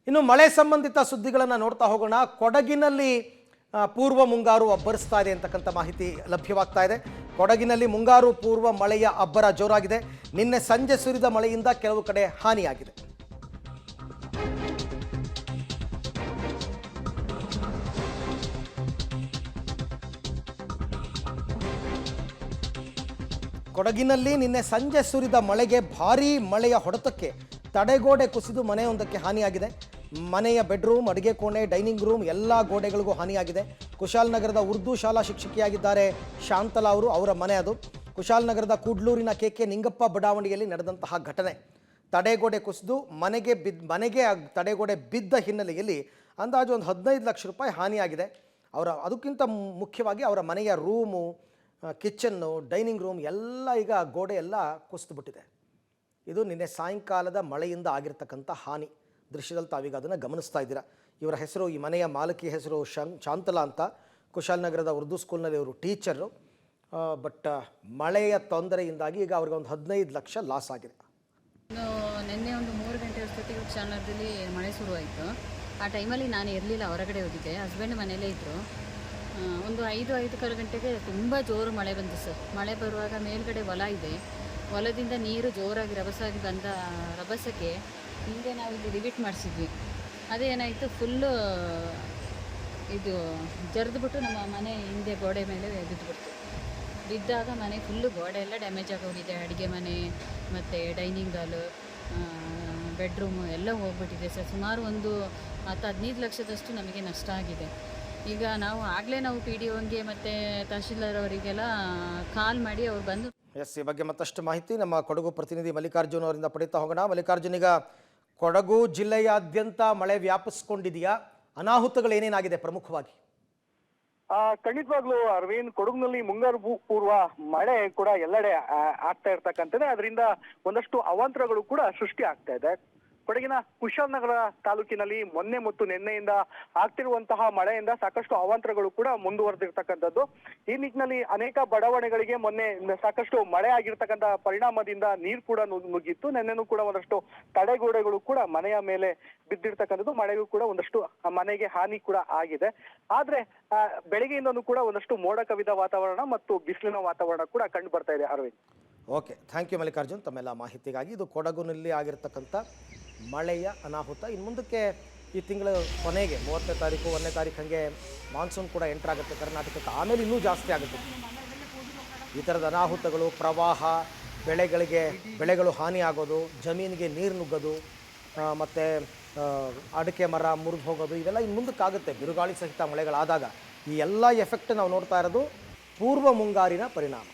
ಇನ್ನು ಮಳೆ ಸಂಬಂಧಿತ ಸುದ್ದಿಗಳನ್ನು ನೋಡ್ತಾ ಹೋಗೋಣ. ಕೊಡಗಿನಲ್ಲಿ ಪೂರ್ವ ಮುಂಗಾರು ಅಬ್ಬರಿಸ್ತಾ ಇದೆ ಅಂತಕ್ಕಂಥ ಮಾಹಿತಿ ಲಭ್ಯವಾಗ್ತಾ ಇದೆ. ಕೊಡಗಿನಲ್ಲಿ ಮುಂಗಾರು ಪೂರ್ವ ಮಳೆಯ ಅಬ್ಬರ ಜೋರಾಗಿದೆ. ನಿನ್ನೆ ಸಂಜೆ ಸುರಿದ ಮಳೆಯಿಂದ ಕೆಲವು ಕಡೆ ಹಾನಿಯಾಗಿದೆ. ಕೊಡಗಿನಲ್ಲಿ ನಿನ್ನೆ ಸಂಜೆ ಸುರಿದ ಮಳೆಗೆ ಭಾರೀ ಮಳೆಯ ಹೊಡೆತಕ್ಕೆ ತಡೆಗೋಡೆ ಕುಸಿದು ಮನೆಯೊಂದಕ್ಕೆ ಹಾನಿಯಾಗಿದೆ. ಮನೆಯ ಬೆಡ್ರೂಮ್, ಅಡುಗೆ ಕೋಣೆ, ಡೈನಿಂಗ್ ರೂಮ್ ಎಲ್ಲ ಗೋಡೆಗಳಿಗೂ ಹಾನಿಯಾಗಿದೆ. ಕುಶಾಲನಗರದ ಉರ್ದು ಶಾಲಾ ಶಿಕ್ಷಕಿಯಾಗಿದ್ದಾರೆ ಶಾಂತಲಾ ಅವರು. ಅವರ ಮನೆ ಅದು. ಕುಶಾಲನಗರದ ಕೂಡ್ಲೂರಿನ ಕೆಕೆ ನಿಂಗಪ್ಪ ಬಡಾವಣೆಯಲ್ಲಿ ನಡೆದಂತಹ ಘಟನೆ. ತಡೆಗೋಡೆ ಕುಸಿದು ಮನೆಗೆ ತಡೆಗೋಡೆ ಬಿದ್ದ ಹಿನ್ನೆಲೆಯಲ್ಲಿ ಅಂದಾಜು ಒಂದು 15 ಲಕ್ಷ ರೂಪಾಯಿ ಹಾನಿಯಾಗಿದೆ. ಅದಕ್ಕಿಂತ ಮುಖ್ಯವಾಗಿ ಅವರ ಮನೆಯ ರೂಮು, ಕಿಚನ್ನು, ಡೈನಿಂಗ್ ರೂಮ್ ಎಲ್ಲ ಈಗ ಗೋಡೆ ಎಲ್ಲ ಕುಸಿದುಬಿಟ್ಟಿದೆ. ಇದು ನಿನ್ನೆ ಸಾಯಂಕಾಲದ ಮಳೆಯಿಂದ ಆಗಿರ್ತಕ್ಕಂಥ ಹಾನಿ. ದೃಶ್ಯದಲ್ಲಿ ತಾವೀಗ ಅದನ್ನು ಗಮನಿಸ್ತಾ ಇದ್ದೀರಾ. ಇವರ ಹೆಸರು, ಈ ಮನೆಯ ಮಾಲಕಿ ಹೆಸರು ಶಾಂತಲಾ ಅಂತ. ಕುಶಾಲನಗರದ ಉರ್ದು ಸ್ಕೂಲ್ನಲ್ಲಿ ಇವರು ಟೀಚರು. ಬಟ್ ಮಳೆಯ ತೊಂದರೆಯಿಂದಾಗಿ ಈಗ ಅವ್ರಿಗೆ ಒಂದು 15 ಲಕ್ಷ ಲಾಸ್ ಆಗಿದೆ. ನಿನ್ನೆ ಒಂದು 3 ಗಂಟೆ ಅಷ್ಟೊತ್ತಿಗೆ ಕುಶಾಲನಗರದಲ್ಲಿ ಮಳೆ ಶುರುವಾಯಿತು. ಆ ಟೈಮಲ್ಲಿ ನಾನು ಇರಲಿಲ್ಲ, ಹೊರಗಡೆ ಹೋಗಿದ್ದೆ. ಹಸ್ಬೆಂಡ್ ಮನೆಯಲ್ಲೇ ಇದ್ದರು. ಒಂದು 5-5:15 ಗಂಟೆಗೆ ತುಂಬ ಜೋರು ಮಳೆ ಬಂತು ಸರ್. ಮಳೆ ಬರುವಾಗ ಮೇಲ್ಗಡೆ ಹೊಲ ಇದೆ. ಹೊಲದಿಂದ ನೀರು ಜೋರಾಗಿ ರಭಸಾಗಿ ಬಂದ ರಭಸಕ್ಕೆ ಹಿಂದೆ ನಾವು ಇಲ್ಲಿ ರಿವಿಟ್ ಮಾಡಿಸಿದ್ವಿ. ಅದೇನಾಯಿತು, ಫುಲ್ಲು ಇದು ಜರಿದ್ಬಿಟ್ಟು ನಮ್ಮ ಮನೆ ಹಿಂದೆ ಗೋಡೆ ಮೇಲೆ ಬಿದ್ದುಬಿಡ್ತು. ಬಿದ್ದಾಗ ಮನೆ ಫುಲ್ಲು ಗೋಡೆ ಎಲ್ಲ ಡ್ಯಾಮೇಜ್ ಆಗೋಗಿದೆ. ಅಡುಗೆ ಮನೆ ಮತ್ತು ಡೈನಿಂಗ್ ಹಾಲು, ಬೆಡ್ರೂಮು ಎಲ್ಲ ಹೋಗ್ಬಿಟ್ಟಿದೆ ಸರ್. ಸುಮಾರು ಒಂದು 10-15 ಲಕ್ಷದಷ್ಟು ನಮಗೆ ನಷ್ಟ ಆಗಿದೆ. ಈಗ ನಾವು ಪಿ ಡಿ ಒಗೆ ಮತ್ತು ತಹಶೀಲ್ದಾರ್ ಅವರಿಗೆಲ್ಲ ಕಾಲ್ ಮಾಡಿ ಅವ್ರು ಬಂದು ಈ ಬಗ್ಗೆ ಮತ್ತಷ್ಟು ಮಾಹಿತಿ ನಮ್ಮ ಕೊಡಗು ಪ್ರತಿನಿಧಿ ಮಲ್ಲಿಕಾರ್ಜುನ್ ಅವರಿಂದ ಪಡೀತಾ ಹೋಗೋಣ. ಮಲ್ಲಿಕಾರ್ಜುನ್, ಈಗ ಕೊಡಗು ಜಿಲ್ಲೆಯಾದ್ಯಂತ ಮಳೆ ವ್ಯಾಪಿಸ್ಕೊಂಡಿದೆಯಾ? ಅನಾಹುತಗಳು ಏನೇನಾಗಿದೆ ಪ್ರಮುಖವಾಗಿ? ಖಂಡಿತವಾಗ್ಲೂ ಅರವಿಂದ್, ಕೊಡಗಿನಲ್ಲಿ ಮುಂಗಾರು ಪೂರ್ವ ಮಳೆ ಕೂಡ ಎಲ್ಲೆಡೆ ಆಗ್ತಾ ಇರ್ತಕ್ಕಂಥದ್ದೇ. ಅದರಿಂದ ಒಂದಷ್ಟು ಅವಾಂತರಗಳು ಕೂಡ ಸೃಷ್ಟಿ ಆಗ್ತಾ ಇದೆ. ಕೊಡಗಿನ ಕುಶಾಲನಗರ ತಾಲೂಕಿನಲ್ಲಿ ಮೊನ್ನೆ ಮತ್ತು ನಿನ್ನೆಯಿಂದ ಆಗ್ತಿರುವಂತಹ ಮಳೆಯಿಂದ ಸಾಕಷ್ಟು ಅವಾಂತರಗಳು ಕೂಡ ಮುಂದುವರೆದಿರ್ತಕ್ಕಂಥದ್ದು. ಈ ನಿಟ್ಟಿನಲ್ಲಿ ಅನೇಕ ಬಡಾವಣೆಗಳಿಗೆ ಮೊನ್ನೆ ಸಾಕಷ್ಟು ಮಳೆ ಆಗಿರ್ತಕ್ಕಂಥ ಪರಿಣಾಮದಿಂದ ನೀರು ಕೂಡ ನುಗ್ಗಿತ್ತು. ನಿನ್ನೆನೂ ಕೂಡ ಒಂದಷ್ಟು ತಡೆಗೋಡೆಗಳು ಕೂಡ ಮನೆಯ ಮೇಲೆ ಬಿದ್ದಿರ್ತಕ್ಕಂಥದ್ದು. ಮಳೆಗೂ ಕೂಡ ಒಂದಷ್ಟು ಮನೆಗೆ ಹಾನಿ ಕೂಡ ಆಗಿದೆ. ಆದ್ರೆ ಬೆಳಗ್ಗೆಯಿಂದನೂ ಕೂಡ ಒಂದಷ್ಟು ಮೋಡ ಕವಿದ ವಾತಾವರಣ ಮತ್ತು ಬಿಸಿಲಿನ ವಾತಾವರಣ ಕೂಡ ಕಂಡು ಬರ್ತಾ ಇದೆ. Arvind, okay, thank you Mallikarjun ತಮ್ಮೆಲ್ಲ ಮಾಹಿತಿಗಾಗಿ. ಇದು ಕೊಡಗುನಲ್ಲಿ ಆಗಿರ್ತಕ್ಕಂಥ ಮಳೆಯ ಅನಾಹುತ. ಇನ್ನು ಮುಂದಕ್ಕೆ ಈ ತಿಂಗಳ ಕೊನೆಗೆ 30ನೇ ತಾರೀಕು 1ನೇ ತಾರೀಕು ಹಾಗೆ ಮಾನ್ಸೂನ್ ಕೂಡ ಎಂಟರ್ ಆಗುತ್ತೆ ಕರ್ನಾಟಕಕ್ಕೆ. ಆಮೇಲೆ ಇನ್ನೂ ಜಾಸ್ತಿ ಆಗುತ್ತೆ ಈ ಥರದ ಅನಾಹುತಗಳು. ಪ್ರವಾಹ, ಬೆಳೆಗಳು ಹಾನಿ ಆಗೋದು, ಜಮೀನಿಗೆ ನೀರು ನುಗ್ಗೋದು, ಮತ್ತು ಅಡಿಕೆ ಮರ ಮುರಿದು ಹೋಗೋದು, ಇವೆಲ್ಲ ಇನ್ನು ಮುಂದಕ್ಕಾಗುತ್ತೆ ಬಿರುಗಾಳಿ ಸಹಿತ ಮಳೆಗಳಾದಾಗ. ಈ ಎಲ್ಲ ಎಫೆಕ್ಟ್ ನಾವು ನೋಡ್ತಾ ಇರೋದು ಪೂರ್ವ ಮುಂಗಾರಿನ ಪರಿಣಾಮ.